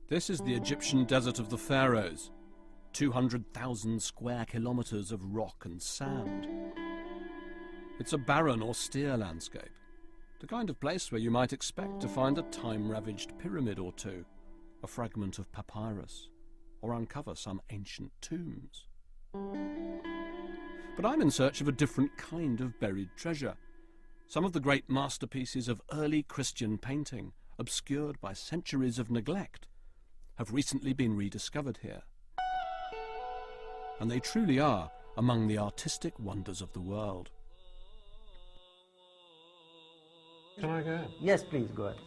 This is the Egyptian desert of the pharaohs, 200,000 square kilometers of rock and sand. It's a barren, austere landscape, the kind of place where you might expect to find a time-ravaged pyramid or two, a fragment of papyrus, or uncover some ancient tombs. But I'm in search of a different kind of buried treasure. Some of the great masterpieces of early Christian painting, obscured by centuries of neglect, have recently been rediscovered here. And they truly are among the artistic wonders of the world. Can I go? Yes, please, go ahead.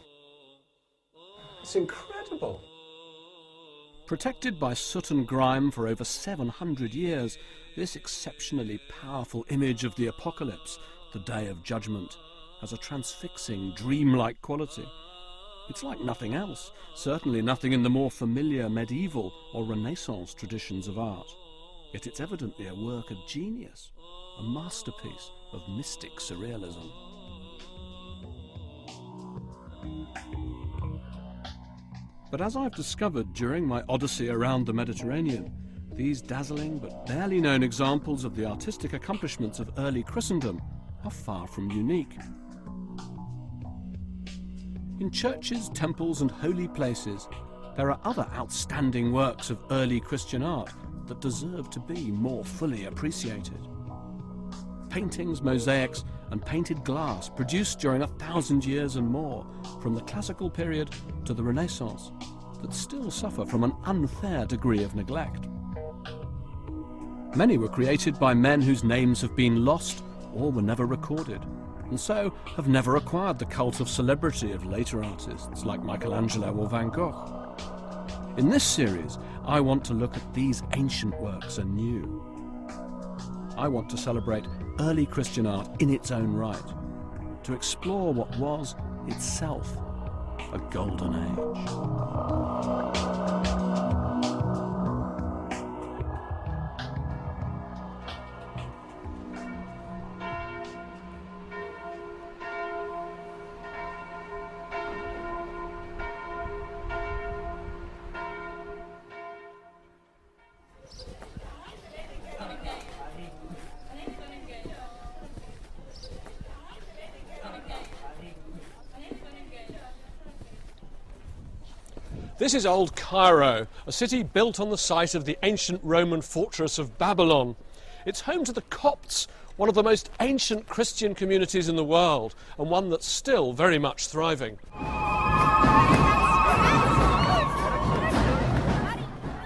It's incredible. Protected by soot and grime for over 700 years, this exceptionally powerful image of the apocalypse, the day of judgment, has a transfixing, dreamlike quality. It's like nothing else, certainly nothing in the more familiar medieval or Renaissance traditions of art. Yet it's evidently a work of genius, a masterpiece of mystic surrealism. But as I've discovered during my odyssey around the Mediterranean, these dazzling but barely known examples of the artistic accomplishments of early Christendom are far from unique. In churches, temples and holy places, there are other outstanding works of early Christian art that deserve to be more fully appreciated. Paintings, mosaics and painted glass produced during 1,000 years and more, from the classical period to the Renaissance, that still suffer from an unfair degree of neglect. Many were created by men whose names have been lost or were never recorded, and so have never acquired the cult of celebrity of later artists like Michelangelo or Van Gogh. In this series, I want to look at these ancient works anew. I want to celebrate early Christian art in its own right, to explore what was itself a golden age. This is Old Cairo, a city built on the site of the ancient Roman fortress of Babylon. It's home to the Copts, one of the most ancient Christian communities in the world, and one that's still very much thriving.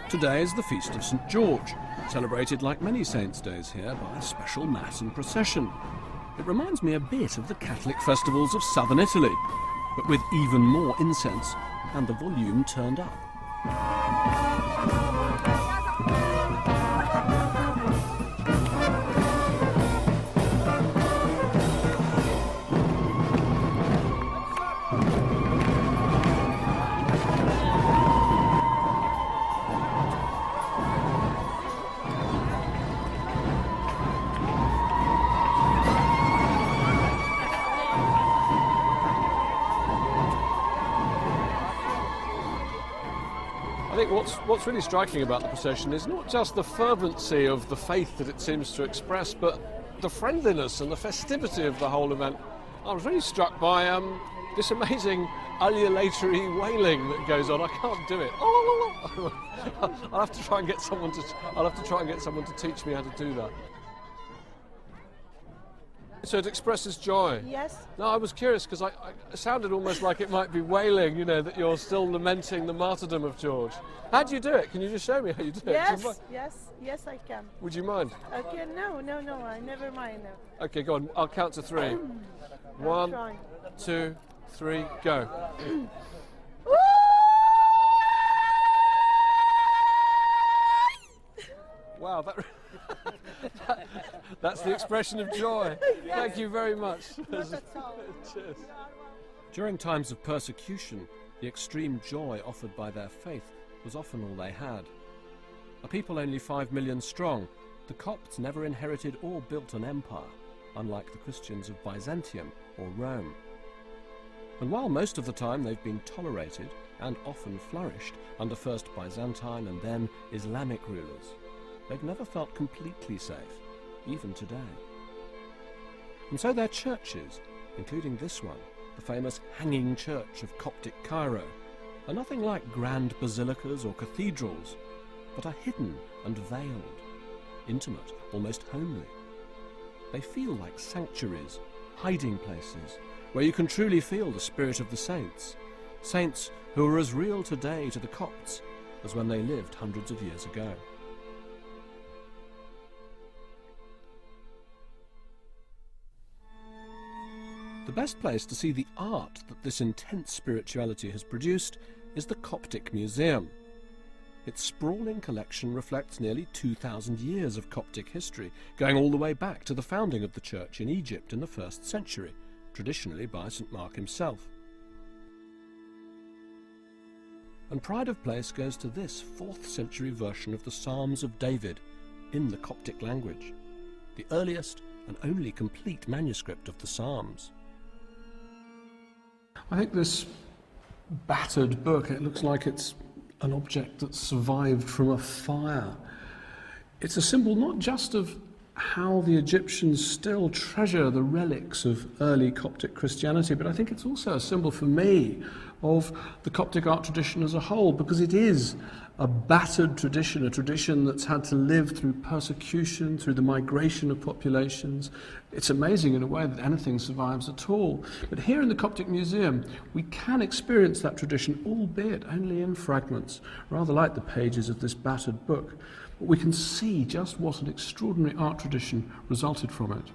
Today is the Feast of St. George, celebrated like many saints' days here by a special mass and procession. It reminds me a bit of the Catholic festivals of southern Italy, but with even more incense and the volume turned up. I think what's really striking about the procession is not just the fervency of the faith that it seems to express, but the friendliness and the festivity of the whole event. I was really struck by this amazing ululatory wailing that goes on. I can't do it. I'll have to try and get someone to teach me how to do that. So it expresses joy. Yes. No, I was curious because it sounded almost like it might be wailing, you know, that you're still lamenting the martyrdom of George. How do you do it? Can you just show me how you do it? Yes, I can. Would you mind? Okay, no, I never mind. No. Okay, go on. I'll count to three. 1, 2, 3, go. Wow, that's the expression of joy. Yes. Thank you very much. Cheers. During times of persecution, the extreme joy offered by their faith was often all they had. A people only 5 million strong, the Copts never inherited or built an empire, unlike the Christians of Byzantium or Rome. And while most of the time they've been tolerated, and often flourished under first Byzantine and then Islamic rulers, they've never felt completely safe, even today. And so their churches, including this one, the famous Hanging Church of Coptic Cairo, are nothing like grand basilicas or cathedrals, but are hidden and veiled, intimate, almost homely. They feel like sanctuaries, hiding places, where you can truly feel the spirit of the saints, saints who are as real today to the Copts as when they lived hundreds of years ago. The best place to see the art that this intense spirituality has produced is the Coptic Museum. Its sprawling collection reflects nearly 2,000 years of Coptic history, going all the way back to the founding of the church in Egypt in the 1st century, traditionally by St. Mark himself. And pride of place goes to this 4th century version of the Psalms of David in the Coptic language, the earliest and only complete manuscript of the Psalms. I think this battered book, it looks like it's an object that survived from a fire. It's a symbol not just of how the Egyptians still treasure the relics of early Coptic Christianity, but I think it's also a symbol for me of the Coptic art tradition as a whole, because it is a battered tradition, a tradition that's had to live through persecution, through the migration of populations. It's amazing in a way that anything survives at all. But here in the Coptic Museum, we can experience that tradition, albeit only in fragments, rather like the pages of this battered book. But we can see just what an extraordinary art tradition resulted from it.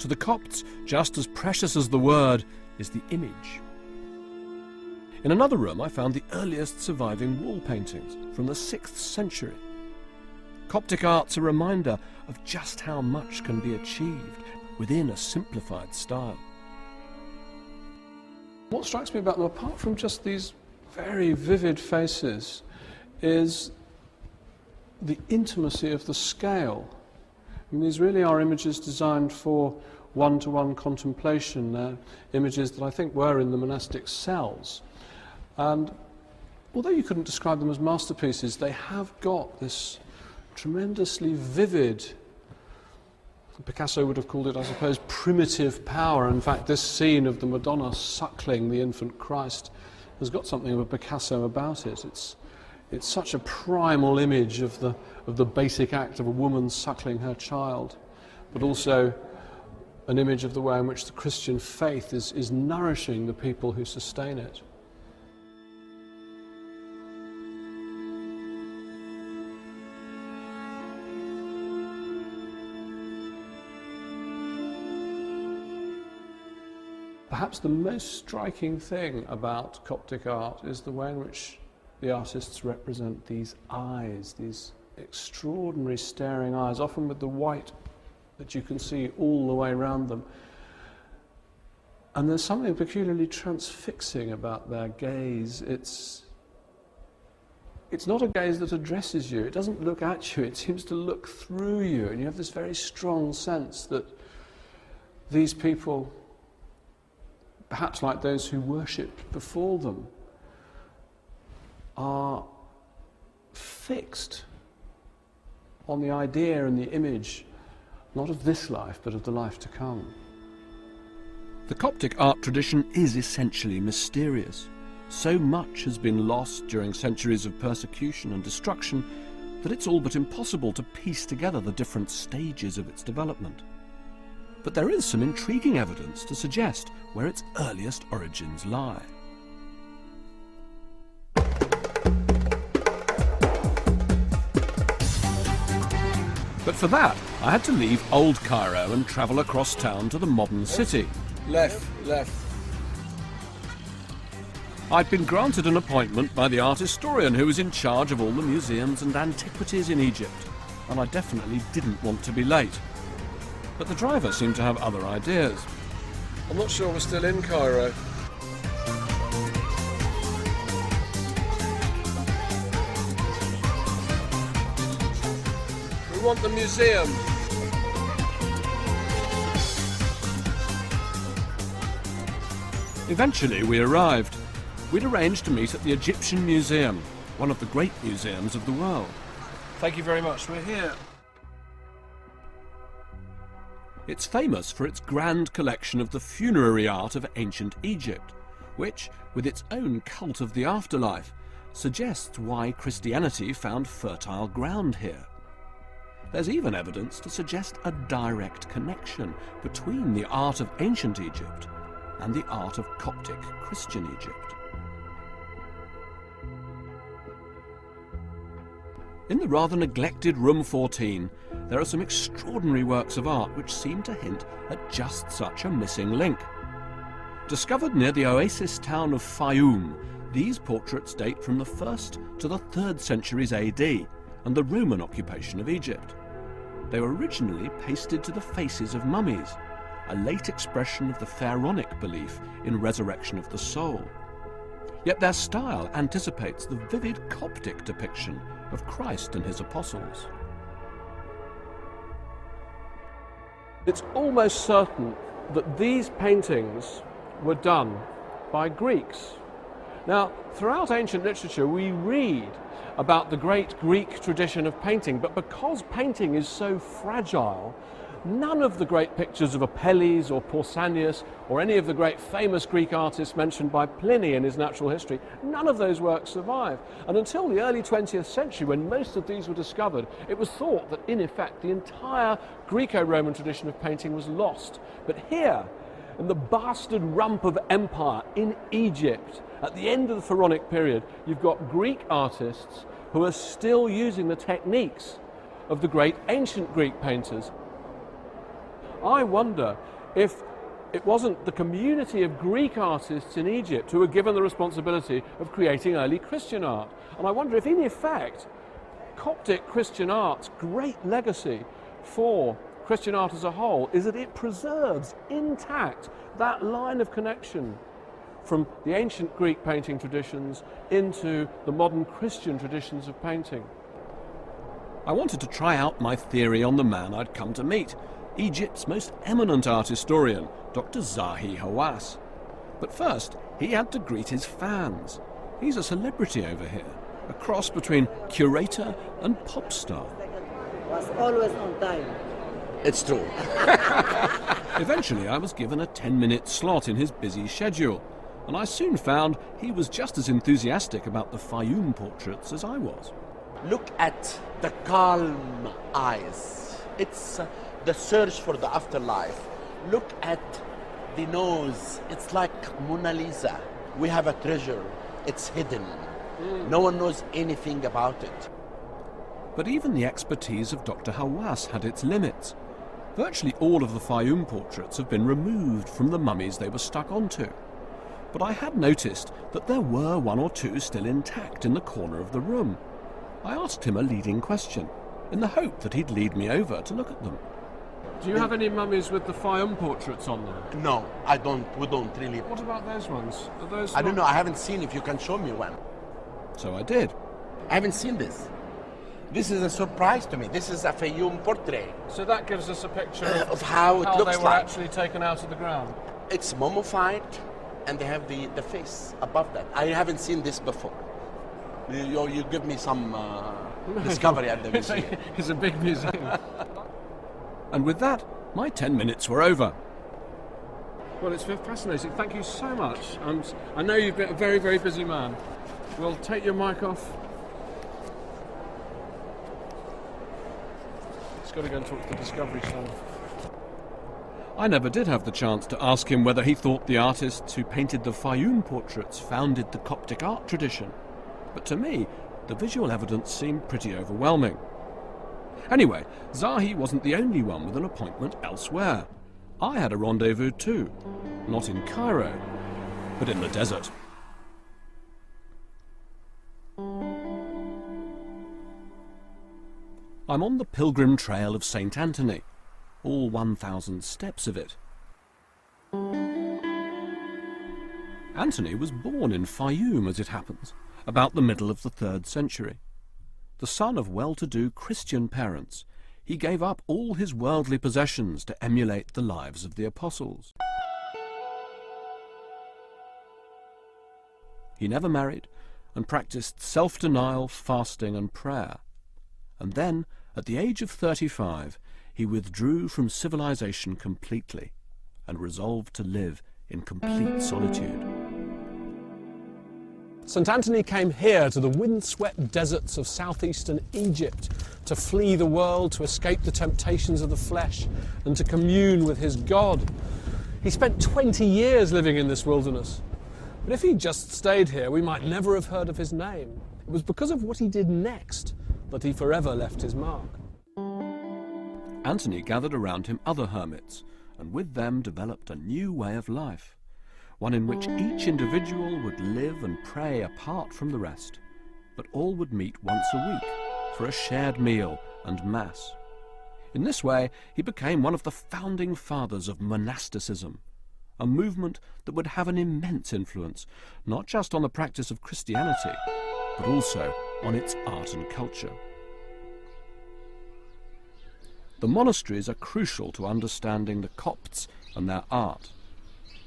To the Copts, just as precious as the word is the image. In another room, I found the earliest surviving wall paintings from the 6th century. Coptic art's a reminder of just how much can be achieved within a simplified style. What strikes me about them, apart from just these very vivid faces, is the intimacy of the scale. I mean, these really are images designed for one-to-one contemplation. They're images that I think were in the monastic cells. And although you couldn't describe them as masterpieces, they have got this tremendously vivid, Picasso would have called it, I suppose, primitive power. In fact, this scene of the Madonna suckling the infant Christ has got something of a Picasso about it. It's such a primal image of the basic act of a woman suckling her child, but also an image of the way in which the Christian faith is nourishing the people who sustain it. Perhaps the most striking thing about Coptic art is the way in which the artists represent these eyes, these extraordinary staring eyes, often with the white that you can see all the way around them. And there's something peculiarly transfixing about their gaze. It's not a gaze that addresses you. It doesn't look at you. It seems to look through you. And you have this very strong sense that these people, perhaps like those who worshipped before them, are fixed on the idea and the image, not of this life, but of the life to come. The Coptic art tradition is essentially mysterious. So much has been lost during centuries of persecution and destruction that it's all but impossible to piece together the different stages of its development. But there is some intriguing evidence to suggest where its earliest origins lie. But for that, I had to leave old Cairo and travel across town to the modern city. Left. I'd been granted an appointment by the art historian who was in charge of all the museums and antiquities in Egypt, and I definitely didn't want to be late. But the driver seemed to have other ideas. I'm not sure we're still in Cairo. We want the museum. Eventually we arrived. we'd arranged to meet at the Egyptian Museum, one of the great museums of the world. Thank you very much. We're here. It's famous for its grand collection of the funerary art of ancient Egypt, which, with its own cult of the afterlife, suggests why Christianity found fertile ground here. There's even evidence to suggest a direct connection between the art of ancient Egypt and the art of Coptic Christian Egypt. In the rather neglected Room 14, there are some extraordinary works of art which seem to hint at just such a missing link. Discovered near the oasis town of Fayum, these portraits date from the 1st to the 3rd centuries AD and the Roman occupation of Egypt. They were originally pasted to the faces of mummies, a late expression of the pharaonic belief in resurrection of the soul. Yet their style anticipates the vivid Coptic depiction of Christ and his apostles. It's almost certain that these paintings were done by Greeks. Now, throughout ancient literature, we read about the great Greek tradition of painting, but because painting is so fragile, none of the great pictures of Apelles or Pausanias or any of the great famous Greek artists mentioned by Pliny in his Natural History, none of those works survive. And until the early 20th century, when most of these were discovered, it was thought that, in effect, the entire Greco-Roman tradition of painting was lost. But here, in the bastard rump of empire in Egypt, at the end of the Pharaonic period, you've got Greek artists who are still using the techniques of the great ancient Greek painters. I wonder if it wasn't the community of Greek artists in Egypt who were given the responsibility of creating early Christian art. And I wonder if, in effect, Coptic Christian art's great legacy for Christian art as a whole is that it preserves intact that line of connection from the ancient Greek painting traditions into the modern Christian traditions of painting. I wanted to try out my theory on the man I'd come to meet, Egypt's most eminent art historian, Dr. Zahi Hawass. But first, he had to greet his fans. He's a celebrity over here, a cross between curator and pop star. Was always on time. It's true. Eventually, I was given a 10-minute slot in his busy schedule, and I soon found he was just as enthusiastic about the Fayum portraits as I was. Look at the calm eyes. It's the search for the afterlife. Look at the nose. It's like Mona Lisa. We have a treasure. It's hidden. No one knows anything about it. But even the expertise of Dr. Hawass had its limits. Virtually all of the Fayum portraits have been removed from the mummies they were stuck onto. But I had noticed that there were one or two still intact in the corner of the room. I asked him a leading question, in the hope that he'd lead me over to look at them. Do you have any mummies with the Fayum portraits on them? No, I don't. We don't really. What about those ones? Are those I don't know. I haven't seen. If you can show me one. So I did. I haven't seen this. This is a surprise to me. This is a Fayum portrait So that gives us a picture of how it looks they were like. actually taken out of the ground. It's mummified, and they have the face above that. I haven't seen this before. You give me some discovery at the museum. It's a big museum. And with that, my 10 minutes were over. Well, it's been fascinating. Thank you so much. I know you've been a very, very busy man. We'll take your mic off. It's got to go and talk to the Discovery Channel. I never did have the chance to ask him whether he thought the artists who painted the Fayum portraits founded the Coptic art tradition. But to me, the visual evidence seemed pretty overwhelming. Anyway, Zahi wasn't the only one with an appointment elsewhere. I had a rendezvous too, not in Cairo, but in the desert. I'm on the pilgrim trail of St. Anthony, all 1,000 steps of it. Anthony was born in Fayum, as it happens, about the middle of the 3rd century. The son of well-to-do Christian parents, he gave up all his worldly possessions to emulate the lives of the apostles. He never married and practiced self-denial, fasting and prayer. And then, at the age of 35, he withdrew from civilization completely and resolved to live in complete solitude. St. Anthony came here to the windswept deserts of southeastern Egypt to flee the world, to escape the temptations of the flesh and to commune with his God. He spent 20 years living in this wilderness. But if he'd just stayed here, we might never have heard of his name. It was because of what he did next that he forever left his mark. Anthony gathered around him other hermits, and with them developed a new way of life, one in which each individual would live and pray apart from the rest, but all would meet once a week for a shared meal and mass. In this way, he became one of the founding fathers of monasticism, a movement that would have an immense influence, not just on the practice of Christianity, but also on its art and culture. The monasteries are crucial to understanding the Copts and their art.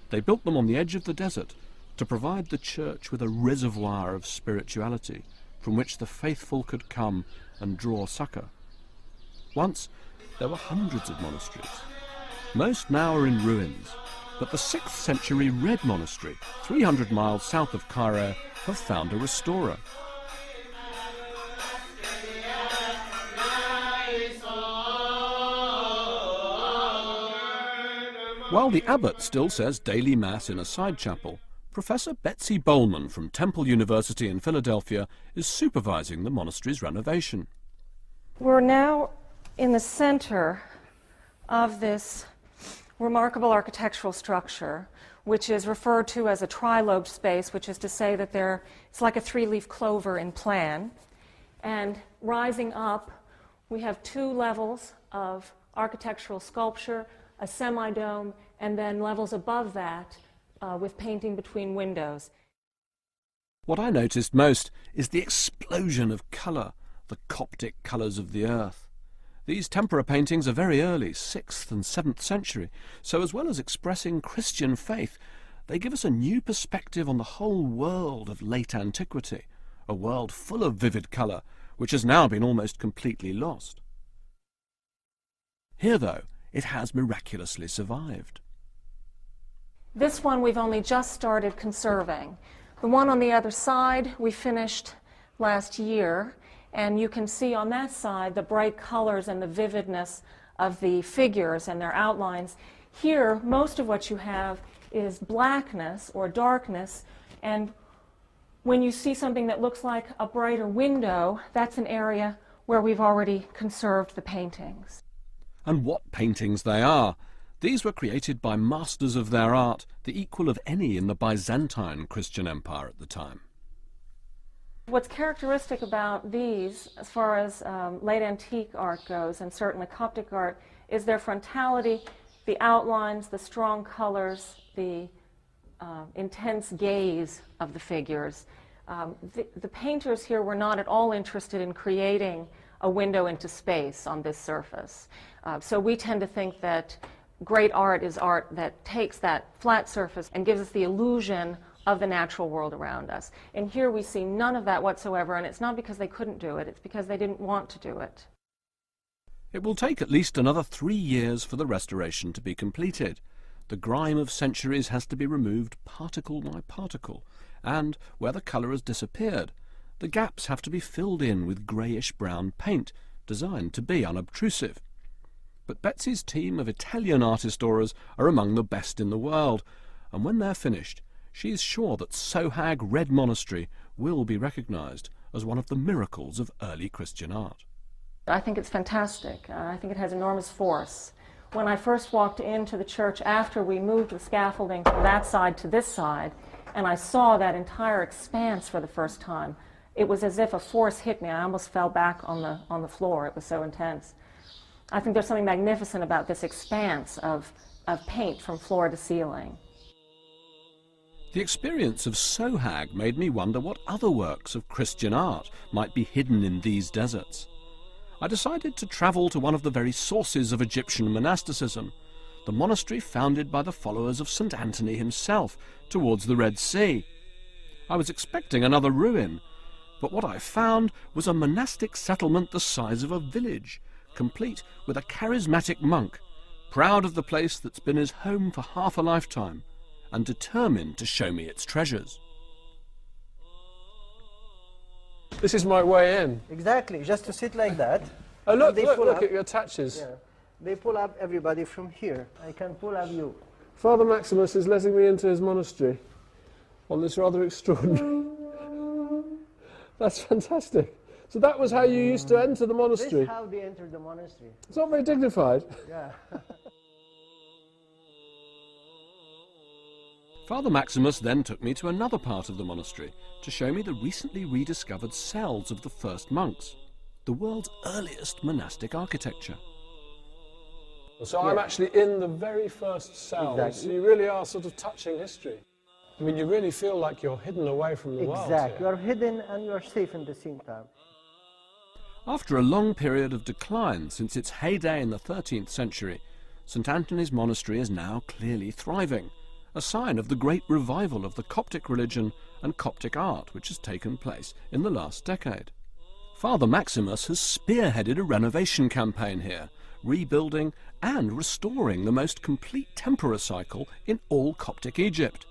They built them on the edge of the desert to provide the church with a reservoir of spirituality from which the faithful could come and draw succour. Once, there were hundreds of monasteries. Most now are in ruins, but the 6th century Red Monastery, 300 miles south of Cairo, have found a restorer. While the abbot still says daily mass in a side chapel, Professor Betsy Bowman from Temple University in Philadelphia is supervising the monastery's renovation. We're now in the center of this remarkable architectural structure, which is referred to as a tri-lobed space, which is to say that it's like a three-leaf clover in plan. And rising up, we have 2 levels of architectural sculpture, a semi-dome, and then levels above that with painting between windows. What I noticed most is the explosion of colour, the Coptic colours of the earth. These tempera paintings are very early, 6th and 7th century, so as well as expressing Christian faith, they give us a new perspective on the whole world of late antiquity, a world full of vivid colour, which has now been almost completely lost. Here, though, it has miraculously survived. This one we've only just started conserving. The one on the other side we finished last year, and you can see on that side the bright colors and the vividness of the figures and their outlines. Here, most of what you have is blackness or darkness, and when you see something that looks like a brighter window, that's an area where we've already conserved the paintings. And what paintings they are! These were created by masters of their art, the equal of any in the Byzantine Christian Empire at the time. What's characteristic about these, as far as late antique art goes, and certainly Coptic art, is their frontality, the outlines, the strong colors, the intense gaze of the figures. The painters here were not at all interested in creating a window into space on this surface. So we tend to think that great art is art that takes that flat surface and gives us the illusion of the natural world around us. And here we see none of that whatsoever, and it's not because they couldn't do it, it's because they didn't want to do it. It will take at least another 3 years for the restoration to be completed. The grime of centuries has to be removed particle by particle, and where the colour has disappeared, the gaps have to be filled in with greyish-brown paint, designed to be unobtrusive. But Betsy's team of Italian art restorers are among the best in the world, and when they're finished, she is sure that Sohag Red Monastery will be recognised as one of the miracles of early Christian art. I think it's fantastic. I think it has enormous force. When I first walked into the church after we moved the scaffolding from that side to this side, and I saw that entire expanse for the first time, it was as if a force hit me. I almost fell back on the floor. It was so intense. I think there's something magnificent about this expanse of paint from floor to ceiling. The experience of Sohag made me wonder what other works of Christian art might be hidden in these deserts. I decided to travel to one of the very sources of Egyptian monasticism, the monastery founded by the followers of St. Anthony himself, towards the Red Sea. I was expecting another ruin, but what I found was a monastic settlement the size of a village, complete with a charismatic monk, proud of the place that's been his home for half a lifetime, and determined to show me its treasures. This is my way in. Exactly, just to sit like that. Oh, look, They look, pull look up. at your attaches. Yeah. They pull up everybody from here. I can pull up you. Father Maximus is letting me into his monastery on this rather extraordinary... That's fantastic. So that was how you used to enter the This monastery. is how they entered the monastery. It's not very dignified. Yeah. Father Maximus then took me to another part of the monastery to show me the recently rediscovered cells of the first monks, the world's earliest monastic architecture. So I'm actually in the very first cells. Exactly. So you really are sort of touching history. I mean, you really feel like you're hidden away from the world. Exactly. here. You are hidden and you are safe in the same time. After a long period of decline since its heyday in the 13th century, St Anthony's Monastery is now clearly thriving, a sign of the great revival of the Coptic religion and Coptic art which has taken place in the last decade. Father Maximus has spearheaded a renovation campaign here, rebuilding and restoring the most complete tempera cycle in all Coptic Egypt.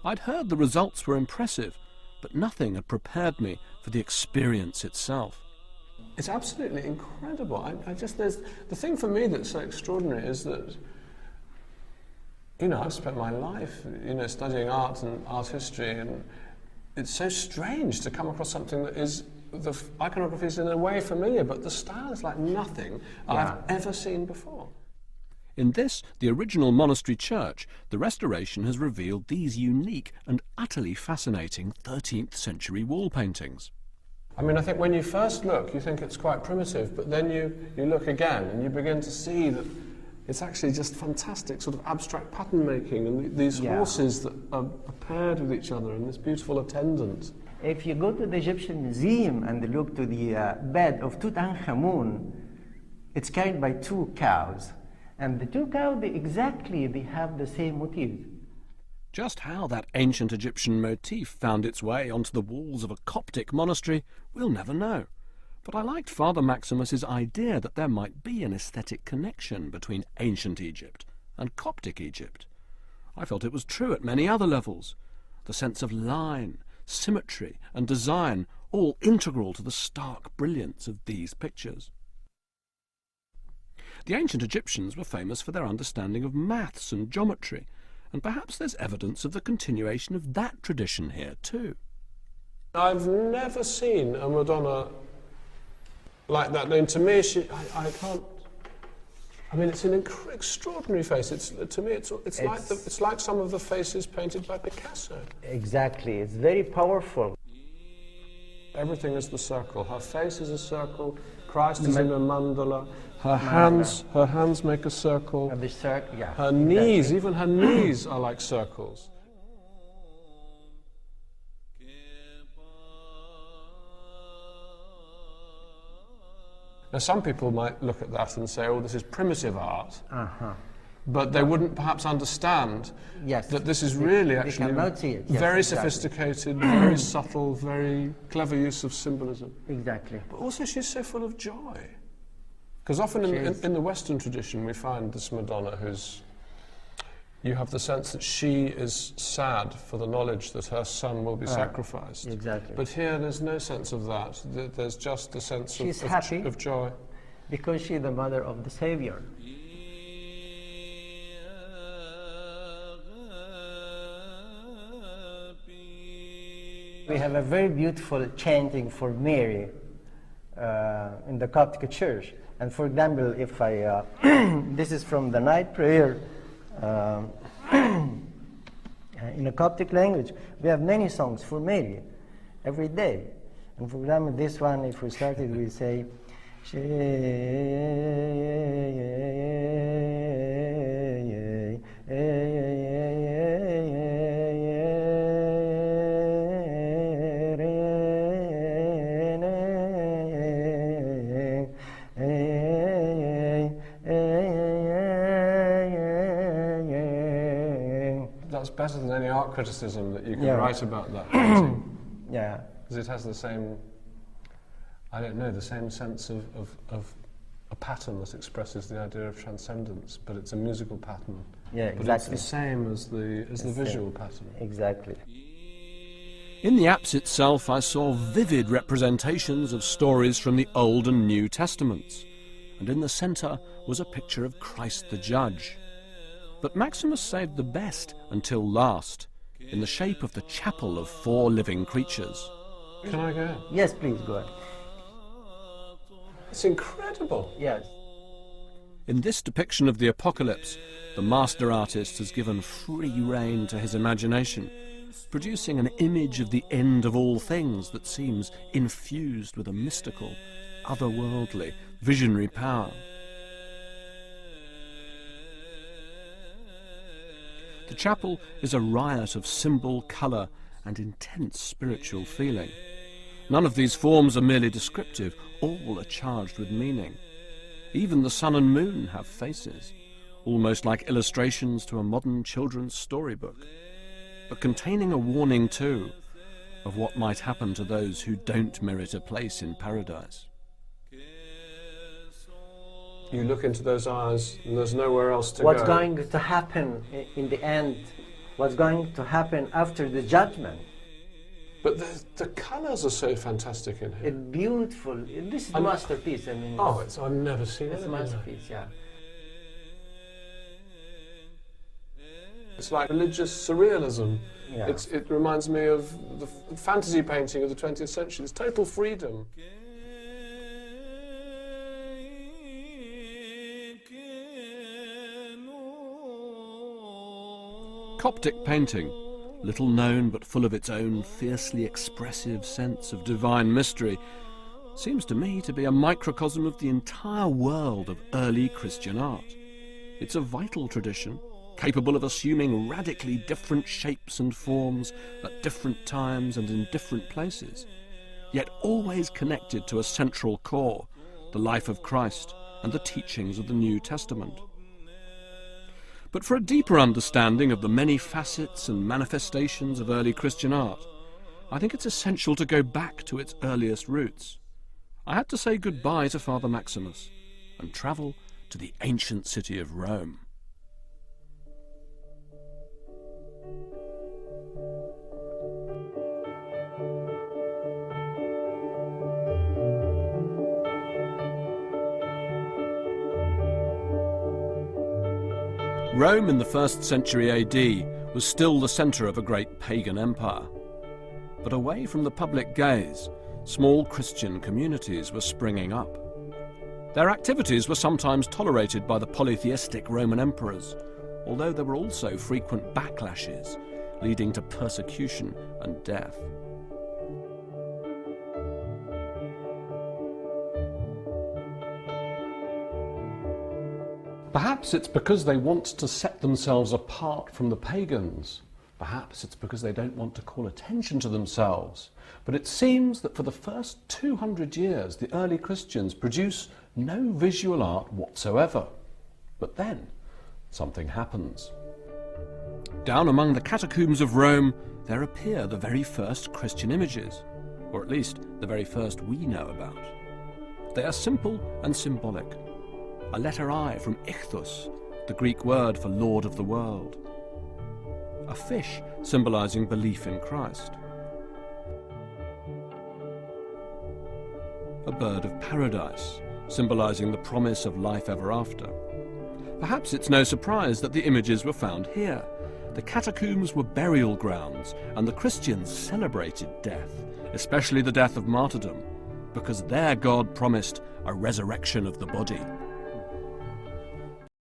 I'd heard the results were impressive, but nothing had prepared me for the experience itself. It's absolutely incredible. There's the thing for me that's so extraordinary is that, you know, I've spent my life, you know, studying art and art history, and it's so strange to come across something that is, the iconography is in a way familiar, but the style is like nothing I've ever seen before. In this, the original monastery church, the restoration has revealed these unique and utterly fascinating 13th century wall paintings. I mean, I think when you first look, you think it's quite primitive, but then you look again and you begin to see that it's actually just fantastic sort of abstract pattern making, and these horses that are paired with each other and this beautiful attendant. If you go to the Egyptian Museum and look to the bed of Tutankhamun, it's carried by two cows. And the two cows, they have the same motif. Just how that ancient Egyptian motif found its way onto the walls of a Coptic monastery, we'll never know. But I liked Father Maximus's idea that there might be an aesthetic connection between ancient Egypt and Coptic Egypt. I felt it was true at many other levels. The sense of line, symmetry and design, all integral to the stark brilliance of these pictures. The ancient Egyptians were famous for their understanding of maths and geometry, and perhaps there's evidence of the continuation of that tradition here too. I've never seen a Madonna like that. And to me, I can't. I mean, it's an extraordinary face. To me, it's like some of the faces painted by Picasso. Exactly, it's very powerful. Everything is the circle. Her face is a circle. Christ is in a mandala. Her hands make a circle. Her knees, even her knees are like circles. Now, some people might look at that and say, oh, this is primitive art. But they wouldn't perhaps understand that this is really actually very sophisticated, very subtle, very clever use of symbolism. Exactly. But also she's so full of joy. Because often in the Western tradition we find this Madonna who's, you have the sense that she is sad for the knowledge that her son will be sacrificed. Exactly. But here there's no sense of that. There's just a sense of joy. Because she's the mother of the Savior. We have a very beautiful chanting for Mary in the Coptic church. And for example, if I, this is from the night prayer in the Coptic language, we have many songs for Mary every day. And for example, this one, if we started, we say, that's better than any art criticism that you could Yeah. write about that painting. Yeah. Because it has the same, I don't know, the same sense of a pattern that expresses the idea of transcendence, but it's a musical pattern. Yeah, But exactly. it's the same as the same. visual pattern. Exactly. In the apse itself, I saw vivid representations of stories from the Old and New Testaments, and in the centre was a picture of Christ the Judge. But Maximus saved the best until last, in the shape of the chapel of 4 living creatures. Can I go? Yes, please go ahead. It's incredible. Yes. In this depiction of the apocalypse, the master artist has given free rein to his imagination, producing an image of the end of all things that seems infused with a mystical, otherworldly, visionary power. The chapel is a riot of symbol, colour, and intense spiritual feeling. None of these forms are merely descriptive, all are charged with meaning. Even the sun and moon have faces, almost like illustrations to a modern children's storybook, but containing a warning too of what might happen to those who don't merit a place in paradise. You look into those eyes and there's nowhere else to What's go. going to happen in the end? What's going to happen after the judgment? But the colours are so fantastic in here. It's beautiful. This is a masterpiece. I mean, Oh, I've never seen it's a anything like that. masterpiece. Yeah. It's like religious surrealism. Yeah. It reminds me of the fantasy painting of the 20th century. It's total freedom. Coptic painting, little known but full of its own fiercely expressive sense of divine mystery, seems to me to be a microcosm of the entire world of early Christian art. It's a vital tradition, capable of assuming radically different shapes and forms at different times and in different places, yet always connected to a central core, the life of Christ and the teachings of the New Testament. But for a deeper understanding of the many facets and manifestations of early Christian art, I think it's essential to go back to its earliest roots. I had to say goodbye to Father Maximus and travel to the ancient city of Rome. Rome in the 1st century AD was still the centre of a great pagan empire. But away from the public gaze, small Christian communities were springing up. Their activities were sometimes tolerated by the polytheistic Roman emperors, although there were also frequent backlashes, leading to persecution and death. Perhaps it's because they want to set themselves apart from the pagans. Perhaps it's because they don't want to call attention to themselves. But it seems that for the first 200 years, the early Christians produce no visual art whatsoever. But then, something happens. Down among the catacombs of Rome, there appear the very first Christian images, or at least the very first we know about. They are simple and symbolic. A letter I from ichthus, the Greek word for Lord of the world. A fish symbolizing belief in Christ. A bird of paradise, symbolizing the promise of life ever after. Perhaps it's no surprise that the images were found here. The catacombs were burial grounds, and the Christians celebrated death, especially the death of martyrdom, because their God promised a resurrection of the body.